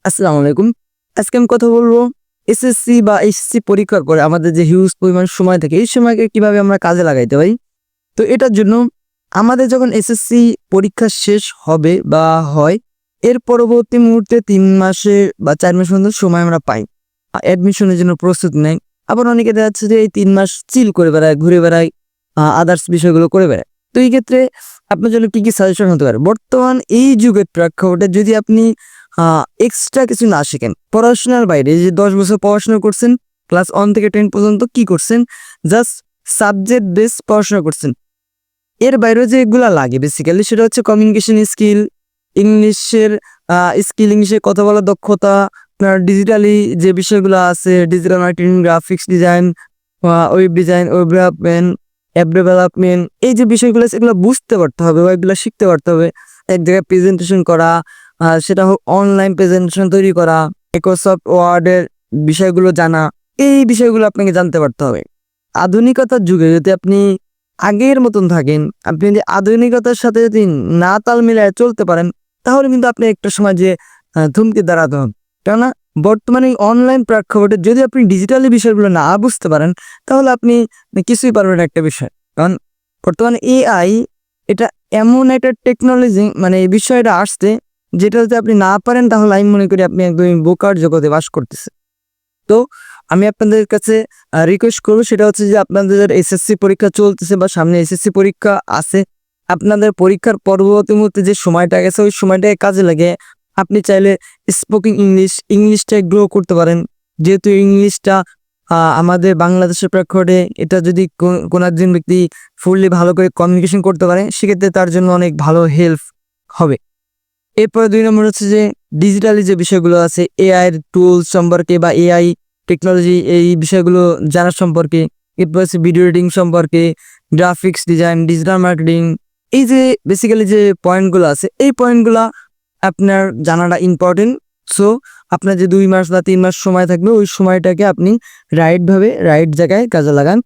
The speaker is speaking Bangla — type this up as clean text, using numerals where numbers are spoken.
আসসালামু আলাইকুম। আজকে আমি কথা বলবো এসএসসি বা এইচএসসি পরীক্ষার পরে আমাদের যে হিউজ পরিমাণ সময় থাকে, এই সময়কে কিভাবে আমরা কাজে লাগাইতে পারি। তো এটার জন্য আমাদের যখন এসএসসি পরীক্ষা শেষ হবে বা হয়, এর পরবর্তী মুহূর্তে ৩ মাসে বা ৪ মাস পর্যন্ত সময় আমরা পাই। অ্যাডমিশনের জন্য প্রস্তুতি নেই। আবার অনেকে দেখা যাচ্ছে যে এই 3 মাস চিল করে বেড়ায়, ঘুরে বেড়ায়, আদার্স বিষয়গুলো করে বেড়ায়। তো এই ক্ষেত্রে আপনার জন্য কি সাজেশন হতে পারে? বর্তমান এই যুগের প্রেক্ষাপটে যদি আপনি এক্সট্রা কিছু না শিখেন, পড়াশোনার বাইরে এই যে ১০ বছর পড়াশোনা করছেন, ক্লাস 1 থেকে 10 পর্যন্ত কি করছেন? জাস্ট সাবজেক্ট বেস পড়াশোনা করছেন। এর বাইরেও যে এগুলা লাগে বেসিক্যালি সেটা হচ্ছে কমিউনিকেশন স্কিল, ইংলিশের স্কিল, ইংলিশে কথা বলার দক্ষতা, আপনার ডিজিটালি যে বিষয়গুলো আছে, digital marketing, graphics design, web design, web development, app development, এই যে বিষয়গুলো আছে এগুলো বুঝতে পারতে হবে বা এগুলো শিখতে পারতে হবে। এক জায়গায় প্রেজেন্টেশন করা, সেটা হোক অনলাইন প্রেজেন্টেশন তৈরি করা, মাইক্রোসফট ওয়ার্ডের বিষয়গুলো জানা, এই বিষয়গুলো আপনাকে জানতে পারতে হবে। আধুনিকতার যুগে যদি আপনি আগের মতন থাকেন, আপনি যদি আধুনিকতার সাথে যদি না তাল মিলায়ে চলতে পারেন, তাহলে কিন্তু আপনি একটা সময় যে থমকে দাঁড়াতে হবে। কেননা বর্তমানে এই অনলাইন প্রেক্ষাপটে যদি আপনি ডিজিটালি বিষয়গুলো না বুঝতে পারেন, তাহলে আপনি কিছুই পারবেন না একটা বিষয়। কারণ বর্তমানে এআই এটা এমন একটা টেকনোলজি, মানে এই বিষয়টা আসছে, যেটা যদি আপনি না পারেন তাহলে আমি মনে করি আপনি একদমই বোকার জগতে বাস করতেছেন। তো আমি আপনাদের কাছে রিকোয়েস্ট করব, সেটা হচ্ছে যে আপনাদের এসএসসি পরীক্ষা চলতেছে বা সামনে এসএসসি পরীক্ষা আছে, আপনাদের পরীক্ষার পরবর্তী মুহূর্তে যে সময়টা গেছে ওই সময়টাকে কাজে লাগে আপনি চাইলে স্পোকিং ইংলিশটা গ্রো করতে পারেন। যেহেতু ইংলিশটা আমাদের বাংলাদেশের প্রেক্ষাপটে এটা যদি কোনো একজন ব্যক্তি ফুললি ভালো করে কমিউনিকেশন করতে পারে, সেক্ষেত্রে তার জন্য অনেক ভালো হেল্প হবে। এরপরে ২ নম্বর হচ্ছে যে ডিজিটালি যে বিষয়গুলো আছে, এআই এর টুলস সম্পর্কে বা এআই টেকনোলজি, এই বিষয়গুলো জানার সম্পর্কে। এরপর হচ্ছে ভিডিও এডিটিং সম্পর্কে, গ্রাফিক্স ডিজাইন, ডিজিটাল মার্কেটিং, এই যে বেসিক্যালি যে পয়েন্টগুলো আছে, এই পয়েন্টগুলা আপনার জানাটা ইম্পর্টেন্ট। সো আপনার যে ২ মাস বা ৩ মাস সময় থাকবে, ওই সময়টাকে আপনি রাইট জায়গায় কাজে লাগান।